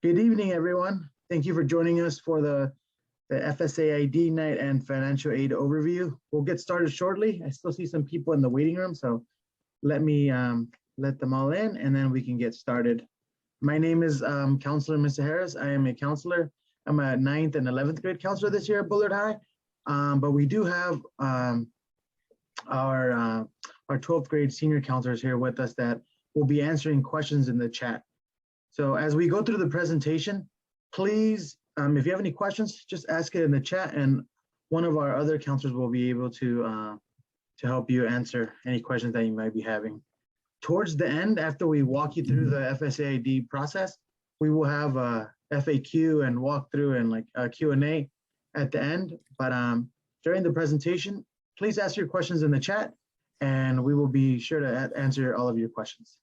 Good evening, everyone. Thank you for joining us for the FSA ID night and financial aid overview. We'll get started shortly. I still see some people in the waiting room, so let me let them all in and then we can get started. My name is Counselor Mr. Harris. I am a counselor. I'm a 9th and 11th grade counselor this year at Bullard High, but we do have our 12th grade senior counselors here with us that will be answering questions in the chat. So as we go through the presentation, please, if you have any questions, just ask it in the chat and one of our other counselors will be able to help you answer any questions that you might be having. Towards the end, after we walk you through the FSA ID process, we will have a FAQ and walkthrough and like a Q&A at the end. But during the presentation, please ask your questions in the chat and we will be sure to answer all of your questions.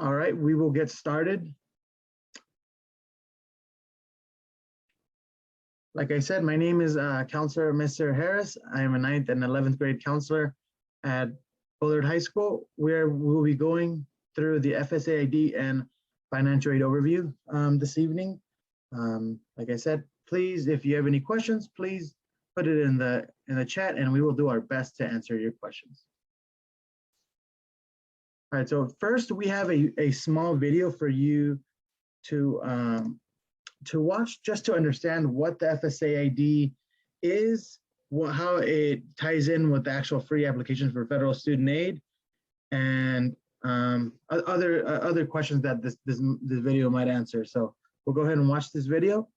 All right, we will get started. Like I said, my name is Counselor Mr. Harris. I am a 9th and 11th grade counselor at Bullard High School, where we'll be going through the FSA ID and financial aid overview this evening. Like I said, please, if you have any questions, please put it in the chat and we will do our best to answer your questions. All right, so first we have a small video for you to watch just to understand what the FSA ID is, how it ties in with the actual free applications for federal student aid, and other questions that this video might answer. So we'll go ahead and watch this video.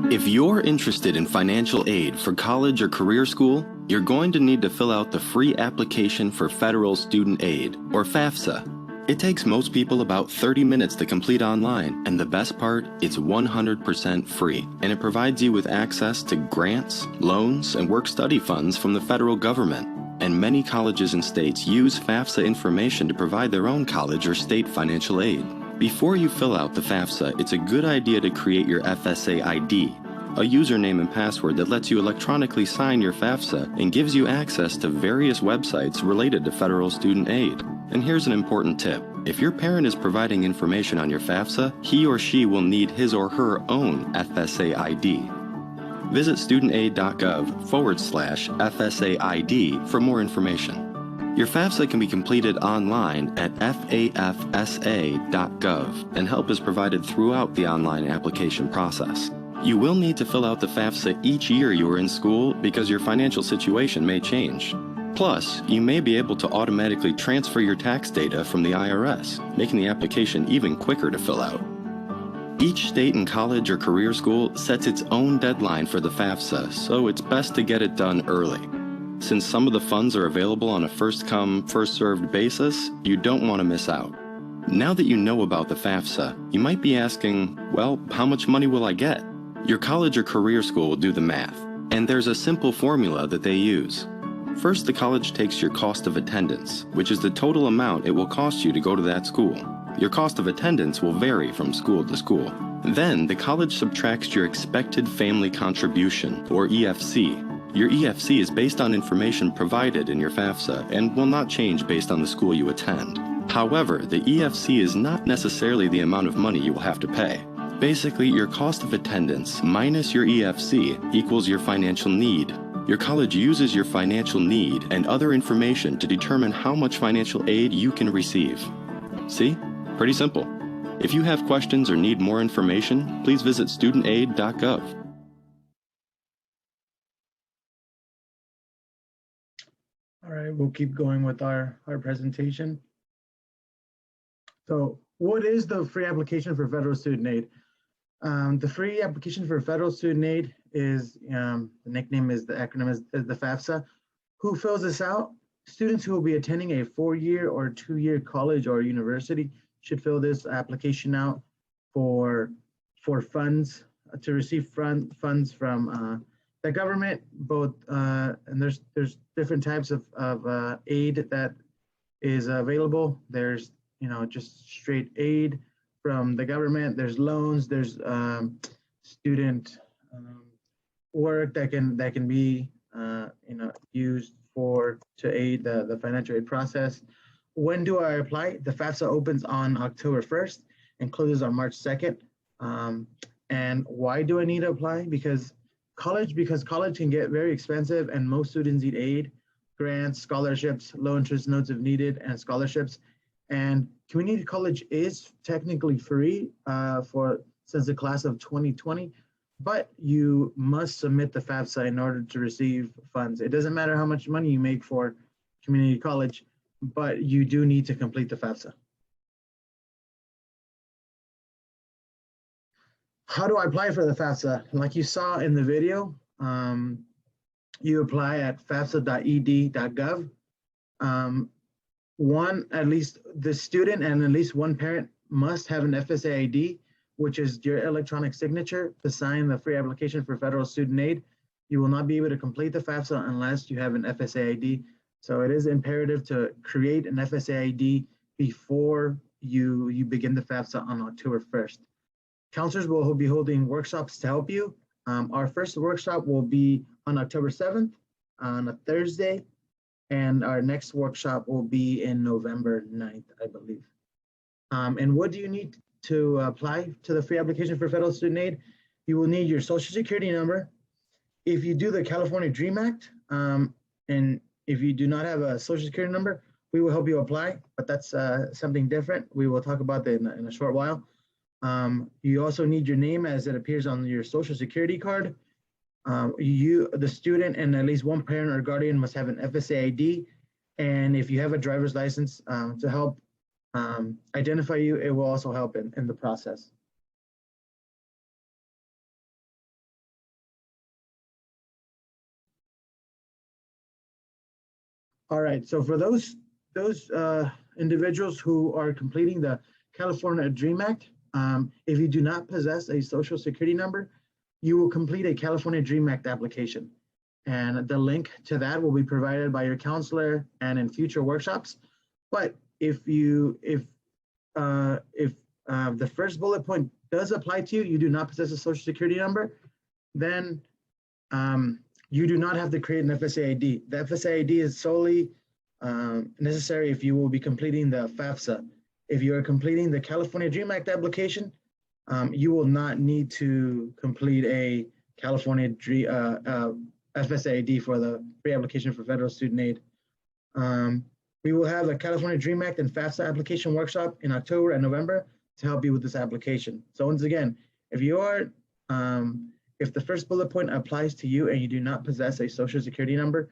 If you're interested in financial aid for college or career school, you're going to need to fill out the free application for federal student aid, or FAFSA. It takes most people about 30 minutes to complete online, and the best part, it's 100% free, and it provides you with access to grants, loans, and work-study funds from the federal government. And many colleges and states use FAFSA information to provide their own college or state financial aid. Before you fill out the FAFSA, it's a good idea to create your FSA ID, a username and password that lets you electronically sign your FAFSA and gives you access to various websites related to federal student aid. And here's an important tip. If your parent is providing information on your FAFSA, he or she will need his or her own FSA ID. Visit studentaid.gov/FSA ID for more information. Your FAFSA can be completed online at FAFSA.gov, and help is provided throughout the online application process. You will need to fill out the FAFSA each year you are in school because your financial situation may change. Plus, you may be able to automatically transfer your tax data from the IRS, making the application even quicker to fill out. Each state and college or career school sets its own deadline for the FAFSA, so it's best to get it done early. Since some of the funds are available on a first-come, first-served basis, you don't want to miss out. Now that you know about the FAFSA, you might be asking, well, how much money will I get? Your college or career school will do the math, and there's a simple formula that they use. First, the college takes your cost of attendance, which is the total amount it will cost you to go to that school. Your cost of attendance will vary from school to school. Then, the college subtracts your expected family contribution, or EFC. Your EFC is based on information provided in your FAFSA and will not change based on the school you attend. However, the EFC is not necessarily the amount of money you will have to pay. Basically, your cost of attendance minus your EFC equals your financial need. Your college uses your financial need and other information to determine how much financial aid you can receive. See? Pretty simple. If you have questions or need more information, please visit studentaid.gov. All right, we'll keep going with our presentation. So what is the free application for federal student aid? The free application for federal student aid is, the nickname is, the acronym is the FAFSA. Who fills this out? Students who will be attending a 4-year or 2-year college or university should fill this application out for funds, to receive funds from the government, both, and there's different types of aid that is available. There's, just straight aid from the government. There's loans, there's student work that can be used to aid the financial aid process. When do I apply? The FAFSA opens on October 1st and closes on March 2nd. And why do I need to apply? Because college can get very expensive, and most students need aid, grants, scholarships, low interest notes if needed, and scholarships. And community college is technically free since the class of 2020, but you must submit the FAFSA in order to receive funds. It doesn't matter how much money you make for community college, but you do need to complete the FAFSA. How do I apply for the FAFSA? Like you saw in the video, you apply at fafsa.ed.gov. At least the student and at least one parent must have an FSA ID, which is your electronic signature to sign the free application for federal student aid. You will not be able to complete the FAFSA unless you have an FSA ID. So it is imperative to create an FSA ID before you begin the FAFSA on October 1st. Counselors will be holding workshops to help you. Our first workshop will be on October 7th on a Thursday, and our next workshop will be in November 9th, I believe. And what do you need to apply to the free application for federal student aid? You will need your social security number. If you do the California DREAM Act, and if you do not have a social security number, we will help you apply, but that's something different. We will talk about that in a short while. You also need your name as it appears on your social security card. The student and at least one parent or guardian must have an FSA ID. And if you have a driver's license to help identify you, it will also help in the process. All right, so for those individuals who are completing the California DREAM Act, if you do not possess a social security number, you will complete a California DREAM Act application. And the link to that will be provided by your counselor and in future workshops. But if the first bullet point does apply to you, you do not possess a social security number, then you do not have to create an FSA ID. The FSA ID is solely necessary if you will be completing the FAFSA. If you are completing the California DREAM Act application, you will not need to complete a California FSA ID for the free application for federal student aid. We will have a California DREAM Act and FAFSA application workshop in October and November to help you with this application. So once again, if the first bullet point applies to you and you do not possess a social security number,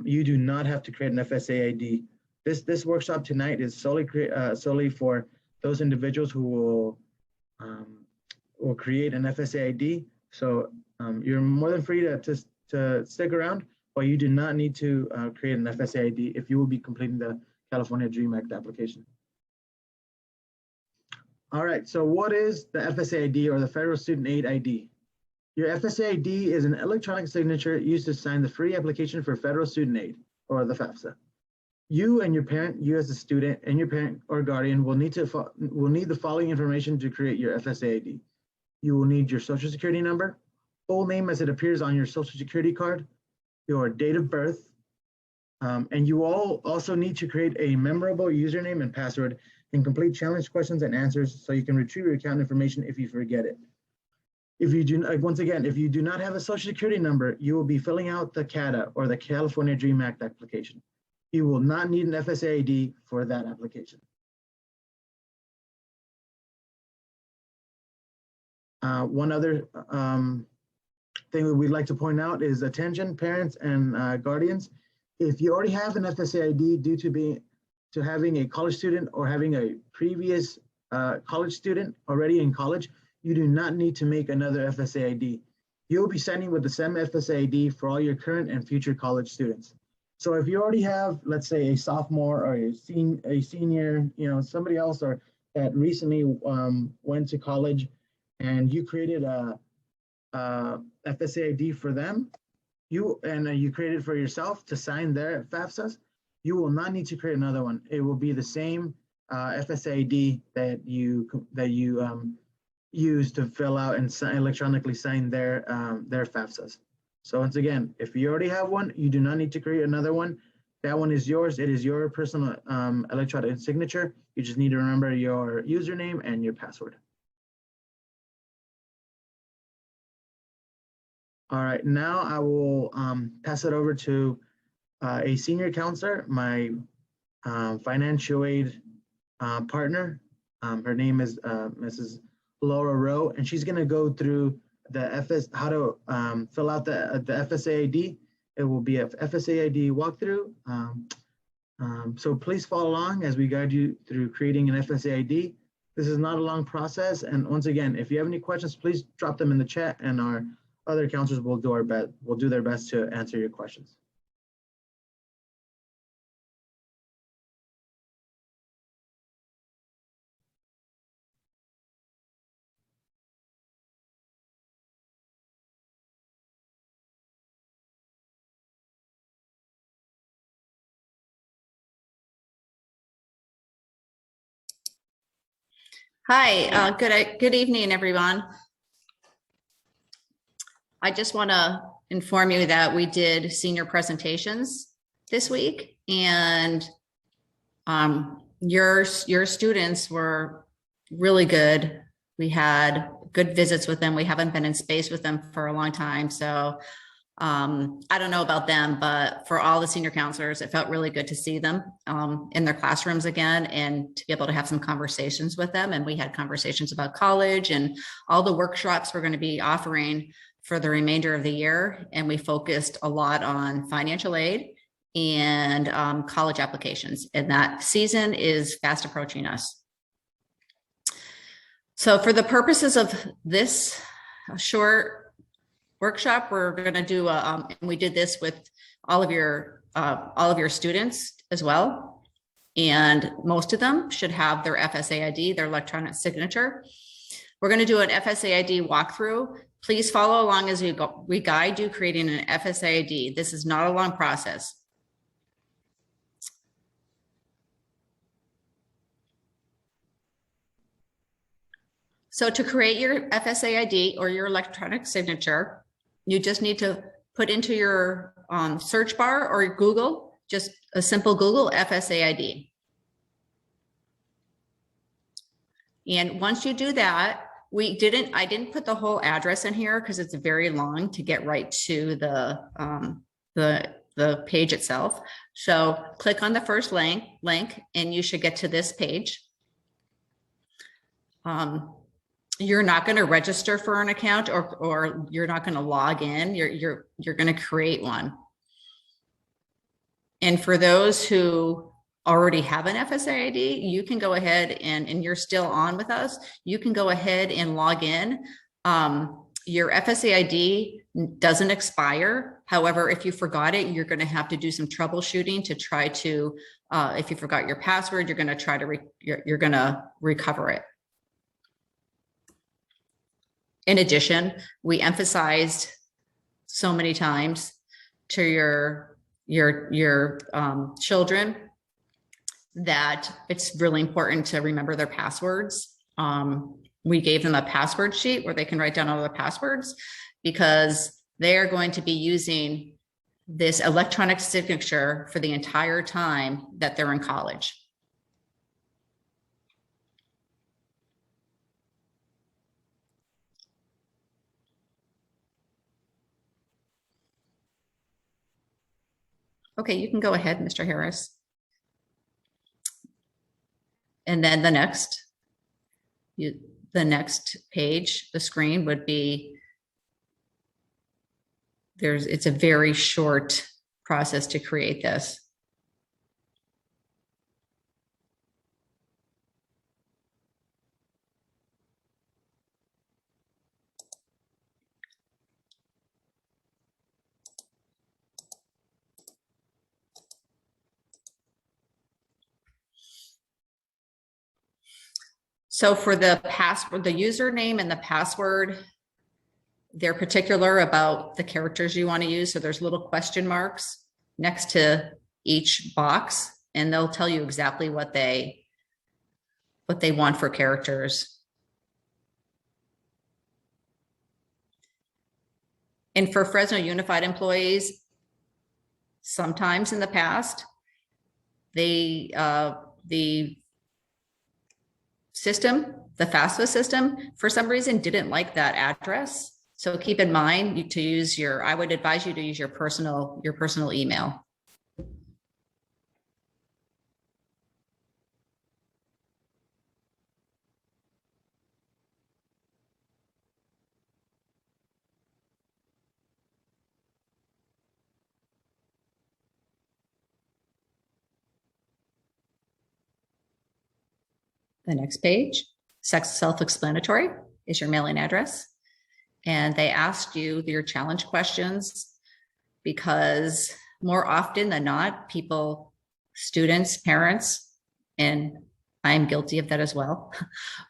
you do not have to create an FSA ID. This workshop tonight is solely for those individuals who will create an FSA ID. So you're more than free to stick around, but you do not need to create an FSA ID if you will be completing the California DREAM Act application. All right, so what is the FSA ID, or the Federal Student Aid ID? Your FSA ID is an electronic signature used to sign the free application for federal student aid, or the FAFSA. You and your parent, you as a student, and your parent or guardian will need the following information to create your FSA ID. You will need your social security number, full name as it appears on your social security card, your date of birth, and you all also need to create a memorable username and password and complete challenge questions and answers so you can retrieve your account information if you forget it. If you do, once again, if you do not have a social security number, you will be filling out the CADA, or the California DREAM Act application. You will not need an FSA ID for that application. One other thing that we'd like to point out is attention parents and guardians. If you already have an FSA ID due to having a college student or having a previous college student already in college, you do not need to make another FSA ID. You'll be signing with the same FSA ID for all your current and future college students. So if you already have, let's say, a sophomore or a senior, somebody else or that recently went to college, and you created a FSA ID for them, you created for yourself to sign their FAFSAs, you will not need to create another one. It will be the same FSA ID that you use to fill out and electronically sign their FAFSAs. So once again, if you already have one, you do not need to create another one. That one is yours. It is your personal electronic signature. You just need to remember your username and your password. All right, now I will pass it over to a senior counselor, my financial aid partner. Her name is Mrs. Laura Rowe, and she's gonna go through how to fill out the FSA ID. It will be a FSA ID walkthrough. So please follow along as we guide you through creating an FSA ID. This is not a long process. And once again, if you have any questions, please drop them in the chat, and our other counselors will do their best to answer your questions. Hi, good evening, everyone. I just want to inform you that we did senior presentations this week, and your students were really good. We had good visits with them. We haven't been in space with them for a long time, so I don't know about them, but for all the senior counselors, it felt really good to see them in their classrooms again and to be able to have some conversations with them. And we had conversations about college and all the workshops we're going to be offering for the remainder of the year. And we focused a lot on financial aid and college applications. And that season is fast approaching us. So for the purposes of this short workshop, we're going to do and we did this with all of your students as well, and most of them should have their FSA ID, their electronic signature. We're going to do an FSA ID walkthrough. Please follow along as we guide you creating an FSA ID. This is not a long process. So to create your FSA ID or your electronic signature, you just need to put into your search bar or Google, just a simple Google FSA ID. And once you do that, I didn't put the whole address in here because it's very long to get right to the page itself. So click on the first link and you should get to this page. You're not going to register for an account or you're not going to log in. You're going to create one. And for those who already have an FSA ID, you can go ahead and you're still on with us. You can go ahead and log in. Your FSA ID doesn't expire. However, if you forgot it, you're going to have to do some troubleshooting to try to, if you forgot your password, you're going to try to, you're going to recover it. In addition, we emphasized so many times to your children that it's really important to remember their passwords. We gave them a password sheet where they can write down all their passwords because they are going to be using this electronic signature for the entire time that they're in college. Okay, you can go ahead, Mr. Harris. And then the next, the next page, the screen would be, it's a very short process to create this. So for the password, the username and the password, they're particular about the characters you want to use. So there's little question marks next to each box, and they'll tell you exactly what they want for characters. And for Fresno Unified employees, sometimes in the past, the system, the FAFSA system, for some reason didn't like that address. So keep in mind to use I would advise you to use your personal email. The next page, self-explanatory, is your mailing address. And they asked you your challenge questions because more often than not, people, students, parents, and I'm guilty of that as well,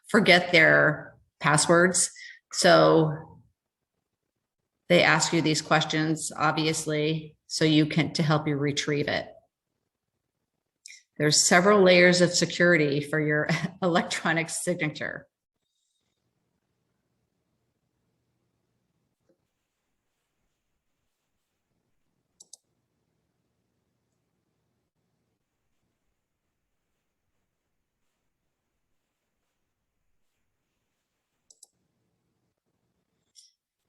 forget their passwords. So they ask you these questions, obviously, so to help you retrieve it. There's several layers of security for your electronic signature.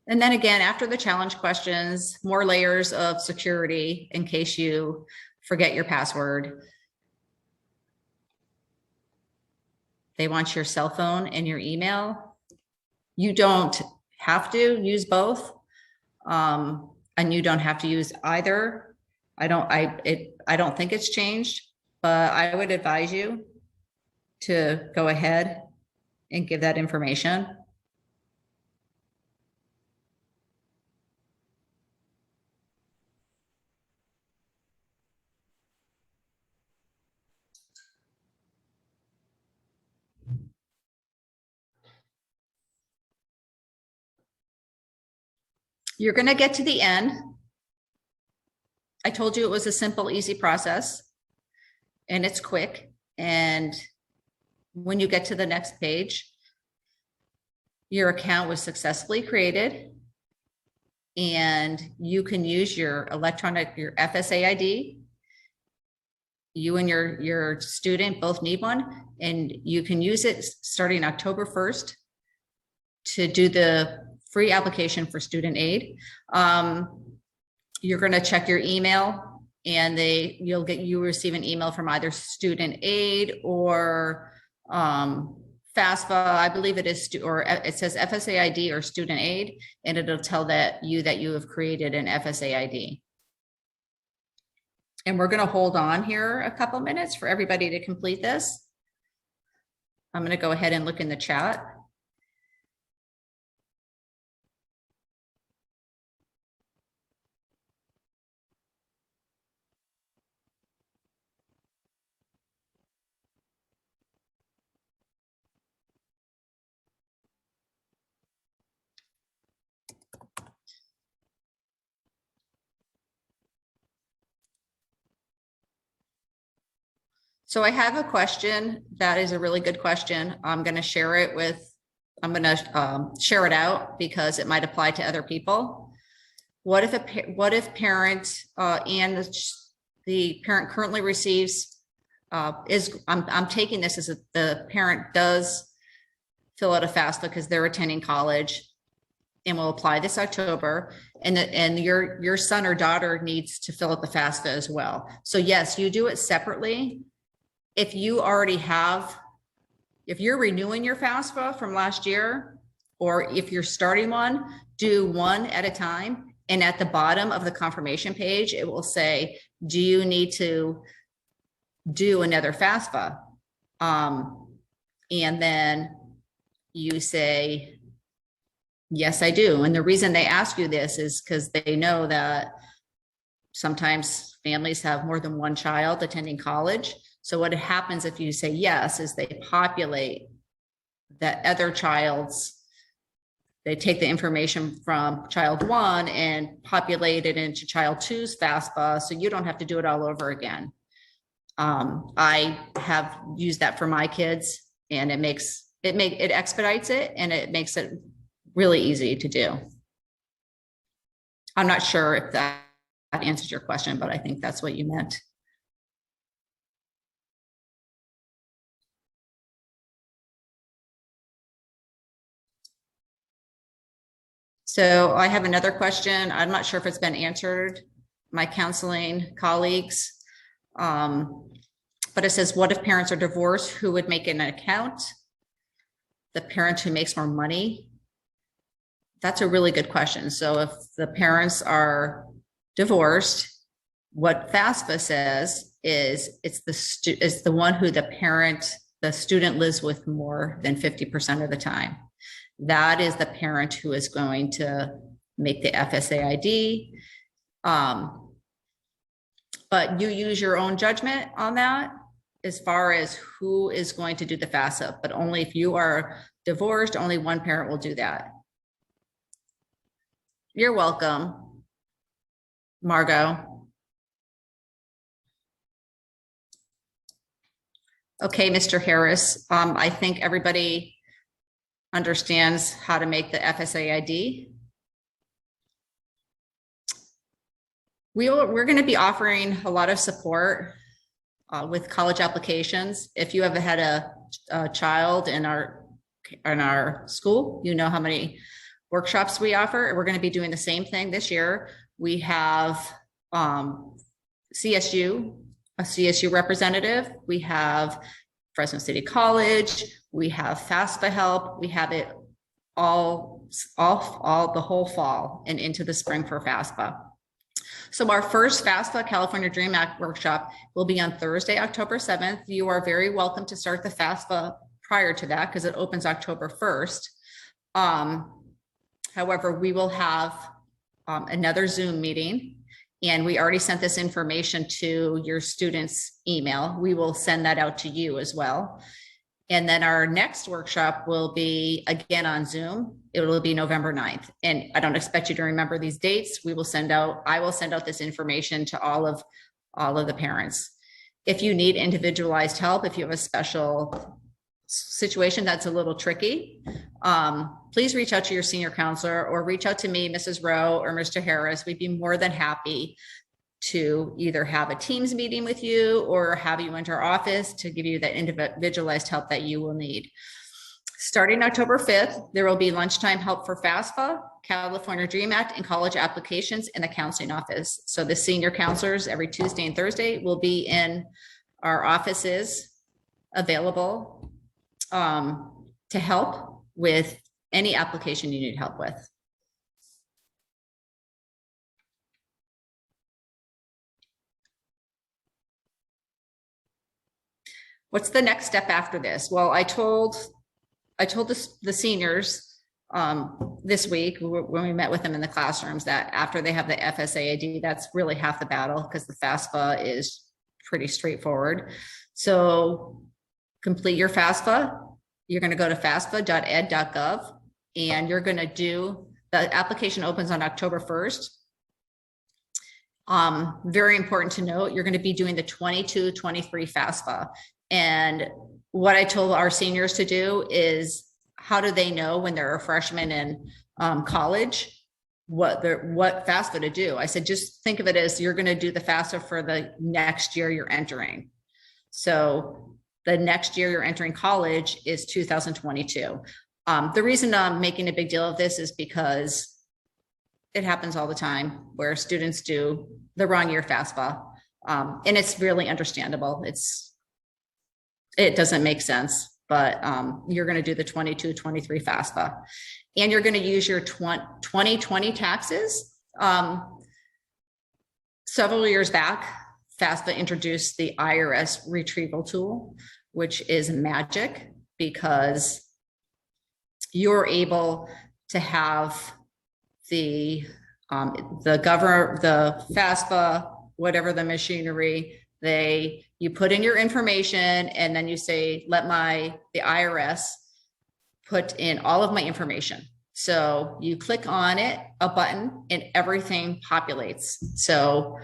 And then again, after the challenge questions, more layers of security in case you forget your password. They want your cell phone and your email. You don't have to use both, and you don't have to use either. I don't think it's changed, but I would advise you to go ahead and give that information. You're going to get to the end. I told you it was a simple, easy process, and it's quick. And when you get to the next page, your account was successfully created, and you can use your FSA ID. You and your student both need one, and you can use it starting October 1st to do the free application for student aid. You're going to check your email, and you'll receive an email from either student aid or FAFSA. I believe it is, or it says FSA ID or student aid, and it'll tell that you have created an FSA ID. And we're going to hold on here a couple minutes for everybody to complete this. I'm going to go ahead and look in the chat. So I have a question that is a really good question. I'm going to share it out because it might apply to other people. What if parent and the parent currently receives I'm taking this as the parent does fill out a FAFSA because they're attending college and will apply this October, and your son or daughter needs to fill out the FAFSA as well. So yes, you do it separately. If you already have if you're renewing your FAFSA from last year, or if you're starting one, do one at a time. And at the bottom of the confirmation page, it will say, do you need to do another FAFSA? And then you say, yes, I do. And the reason they ask you this is because they know that sometimes families have more than one child attending college. So what happens if you say yes is they populate that other child's, they take the information from child one and populate it into child two's FAFSA, so you don't have to do it all over again. I have used that for my kids, and it expedites it, and it makes it really easy to do. I'm not sure if that answers your question, but I think that's what you meant. So I have another question. I'm not sure if it's been answered, my counseling colleagues. But it says, what if parents are divorced? Who would make an account? The parent who makes more money? That's a really good question. So if the parents are divorced, what FAFSA says is it's the one who the student lives with more than 50% of the time. That is the parent who is going to make the FSA ID. But you use your own judgment on that as far as who is going to do the FAFSA, but only if you are divorced, only one parent will do that. You're welcome, Margot. Okay, Mr. Harris, I think everybody understands how to make the FSA ID. We're going to be offering a lot of support with college applications. If you have had a child in our school, you know how many workshops we offer. We're going to be doing the same thing this year. We have CSU, a CSU representative. We have Fresno City College. We have FAFSA help. We have it all the whole fall and into the spring for FAFSA. So our first FAFSA California Dream Act workshop will be on Thursday, October 7th. You are very welcome to start the FAFSA prior to that because it opens October 1st. However, we will have another Zoom meeting, and we already sent this information to your students' email. We will send that out to you as well. And then our next workshop will be again on Zoom. It will be November 9th. And I don't expect you to remember these dates. I will send out this information to all of the parents. If you need individualized help, if you have a special situation that's a little tricky, please reach out to your senior counselor or reach out to me, Mrs. Rowe or Mr. Harris. We'd be more than happy to either have a Teams meeting with you or have you into our office to give you that individualized help that you will need. Starting October 5th, there will be lunchtime help for FAFSA, California Dream Act, and college applications in the counseling office. So the senior counselors every Tuesday and Thursday will be in our offices available to help with any application you need help with. What's the next step after this? Well, I told the seniors this week when we met with them in the classrooms that after they have the FSA ID, that's really half the battle because the FAFSA is pretty straightforward. So complete your FAFSA. You're going to go to fafsa.ed.gov and you're going to do, the application opens on October 1st. Very important to note, you're going to be doing the 22-23 FAFSA. And what I told our seniors to do is, how do they know when they're a freshman in college, what FAFSA to do? I said, just think of it as you're going to do the FAFSA for the next year you're entering. So the next year you're entering college is 2022. The reason I'm making a big deal of this is because it happens all the time where students do the wrong year FAFSA. And it's really understandable. It doesn't make sense. but you're going to do the 22, 23 FAFSA, and you're going to use your 2020 taxes. Several years back, FAFSA introduced the IRS retrieval tool, which is magic because you're able to have the FAFSA, whatever the machinery, you put in your information and then you say, let the IRS put in all of my information. So you click on it, a button, and everything populates. So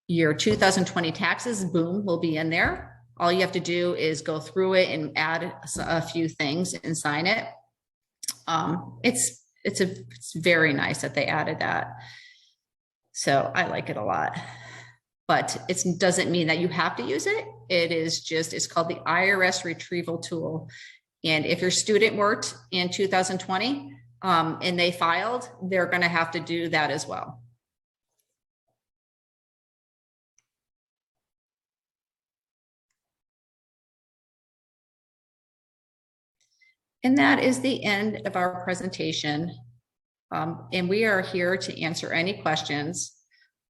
your 2020 taxes, boom, will be in there. All you have to do is go through it and add a few things and sign it. It's very nice that they added that. So I like it a lot, but it doesn't mean that you have to use it. It's called the IRS retrieval tool. And if your student worked in 2020 and they filed, they're going to have to do that as well. And that is the end of our presentation. And we are here to answer any questions.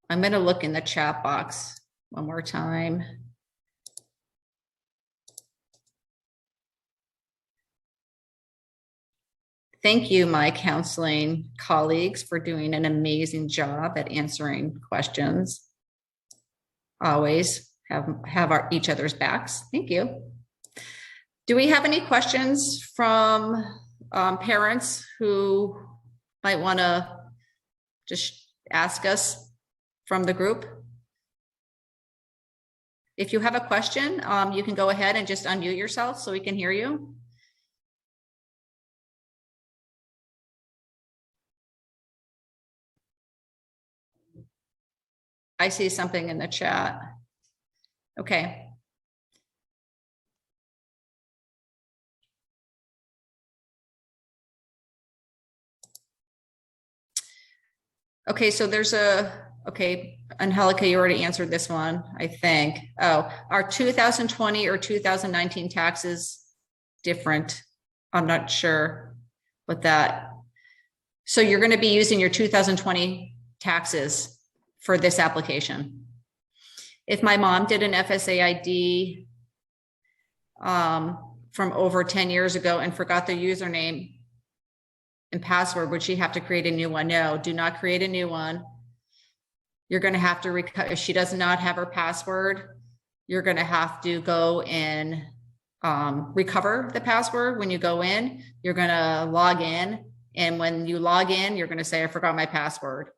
I'm going to look in the chat box one more time. Thank you, my counseling colleagues, for doing an amazing job at answering questions. Always have each other's backs. Thank you. Do we have any questions from parents who might want to just ask us from the group? If you have a question, you can go ahead and just unmute yourself so we can hear you. I see something in the chat. Okay. Okay, so there's Angelica, you already answered this one, I think. Oh, are 2020 or 2019 taxes different? I'm not sure what that. So you're going to be using your 2020 taxes for this application. If my mom did an FSA ID from over 10 years ago and forgot the username and password, would she have to create a new one? No, do not create a new one. You're going to have to, if she does not have her password, you're going to have to go and recover the password. When you go in, you're going to log in. And when you log in, you're going to say, I forgot my password.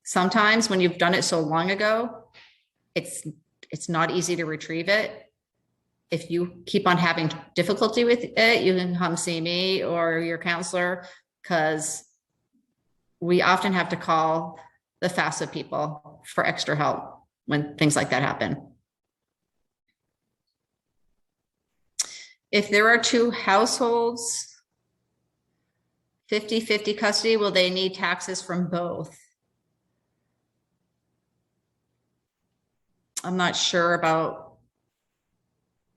Sometimes when you've done it so long ago, it's not easy to retrieve it. If you keep on having difficulty with it, you can come see me or your counselor, because we often have to call the FAFSA people for extra help when things like that happen. If there are two households, 50-50 custody, will they need taxes from both? I'm not sure about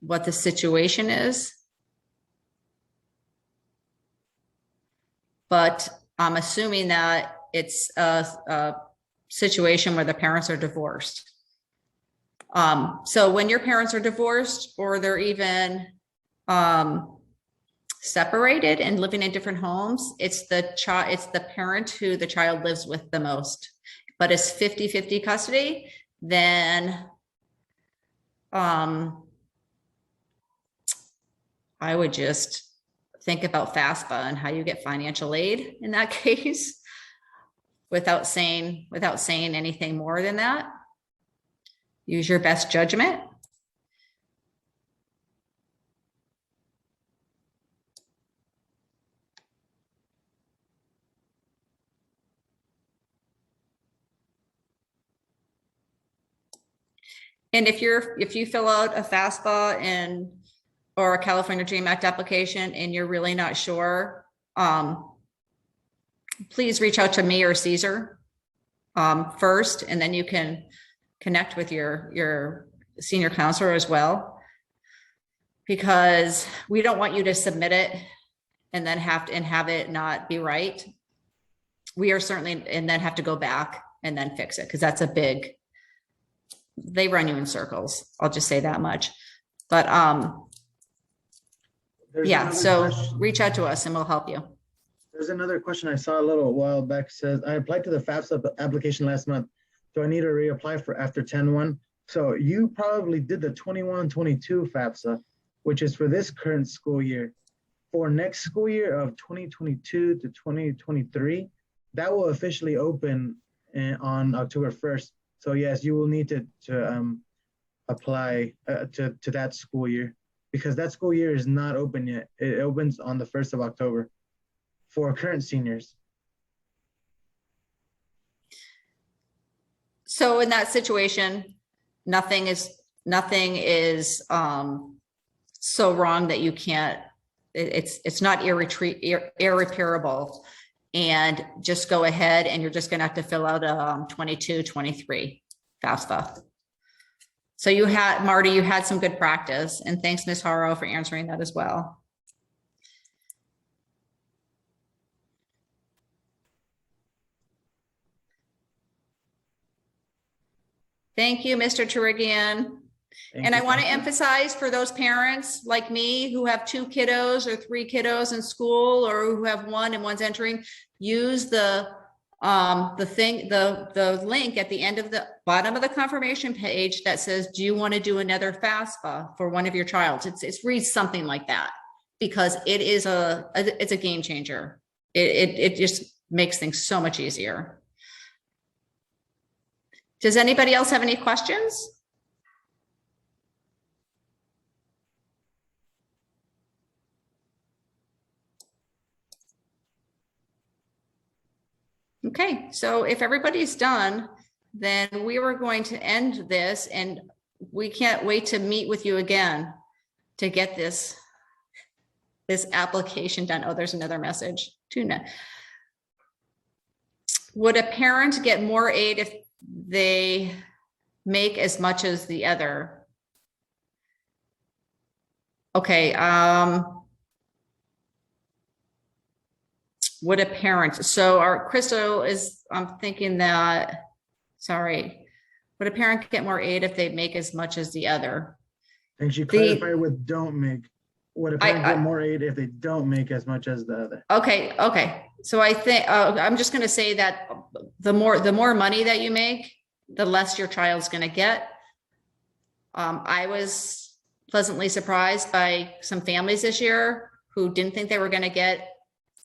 what the situation is, but I'm assuming that it's a situation where the parents are divorced. So when your parents are divorced or they're even separated and living in different homes, it's the parent who the child lives with the most. But it's 50-50 custody, then I would just think about FAFSA and how you get financial aid in that case without saying anything more than that. Use your best judgment. And if you fill out a FAFSA or a California Dream Act application and you're really not sure, please reach out to me or Caesar first, and then you can connect with your senior counselor as well. because we don't want you to submit it and then have it not be right. We are certainly, and then have to go back and then fix it, because that's they run you in circles. I'll just say that much. But yeah, so reach out to us and we'll help you. There's another question I saw a little while back. It says, I applied to the FAFSA application last month. Do I need to reapply for after 10/1? So you probably did the 21-22 FAFSA, which is for this current school year. For next school year of 2022 to 2023, that will officially open on October 1st. So yes, you will need to apply to that school year, because that school year is not open yet. It opens on the 1st of October for current seniors. So in that situation, nothing is so wrong that you can't, it's not irreparable, and just go ahead and you're just going to have to fill out a 22-23 FAFSA. So Marty, you had some good practice, and thanks, Ms. Haro, for answering that as well. Thank you, Mr. Turigian. And I want to emphasize for those parents like me who have 2 kiddos or 3 kiddos in school, or who have 1 and one's entering, use the link at the end of the bottom of the confirmation page that says, do you want to do another FAFSA for one of your child? It reads something like that, because it's a game changer. It just makes things so much easier. Does anybody else have any questions? Okay, so if everybody's done, then we were going to end this, and we can't wait to meet with you again to get this application done. Oh, there's another message. Tuna. Would a parent get more aid if they make as much as the other? Okay, would a parent, so our Crystal is, I'm thinking that, sorry, would a parent get more aid if they make as much as the other? And she clarified with don't make. Would a parent get more aid if they don't make as much as the other? Okay. So I think, I'm just going to say that the more money that you make, the less your child's going to get. I was pleasantly surprised by some families this year who didn't think they were going to get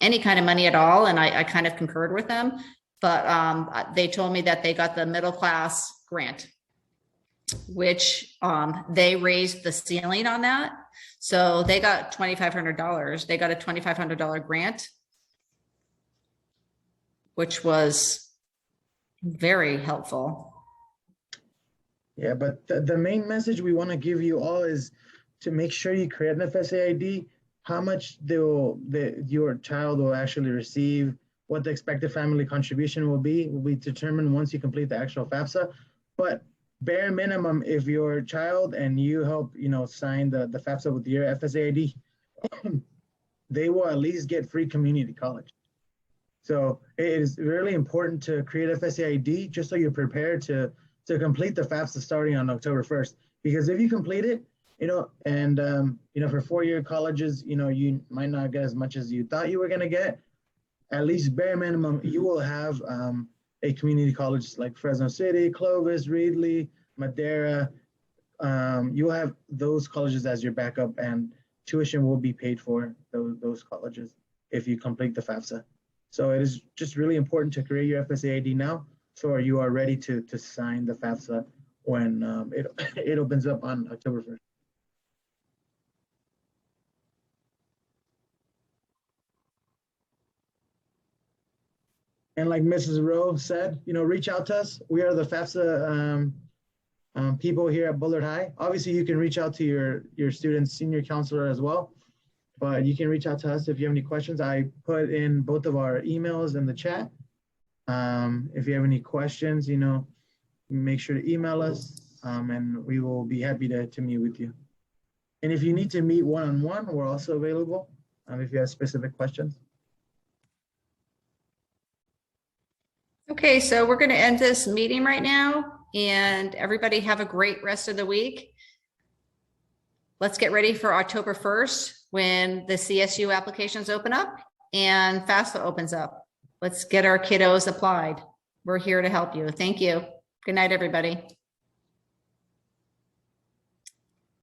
any kind of money at all, and I kind of concurred with them, but they told me that they got the middle class grant, which they raised the ceiling on that. So they got $2,500. They got a $2,500 grant, which was very helpful. Yeah, but the main message we want to give you all is to make sure you create an FSA ID. How much your child will actually receive, what the expected family contribution will be determined once you complete the actual FAFSA. But bare minimum, if your child and you help, sign the FAFSA with your FSA ID, they will at least get free community college. So it is really important to create FSA ID just so you're prepared to complete the FAFSA starting on October 1st. Because if you complete it, and for 4-year colleges, you might not get as much as you thought you were going to get. At least bare minimum, you will have a community college like Fresno City, Clovis, Reedley, Madera. You will have those colleges as your backup, and tuition will be paid for those colleges if you complete the FAFSA. So it is just really important to create your FSA ID now, so you are ready to sign the FAFSA when it opens up on October 1st. And like Mrs. Rowe said, reach out to us. We are the FAFSA people here at Bullard High. Obviously, you can reach out to your student's senior counselor as well, but you can reach out to us if you have any questions. I put in both of our emails in the chat. If you have any questions, make sure to email us, and we will be happy to meet with you. And if you need to meet one-on-one, we're also available if you have specific questions. Okay, so we're going to end this meeting right now, and everybody have a great rest of the week. Let's get ready for October 1st when the CSU applications open up and FAFSA opens up. Let's get our kiddos applied. We're here to help you. Thank you. Good night, everybody.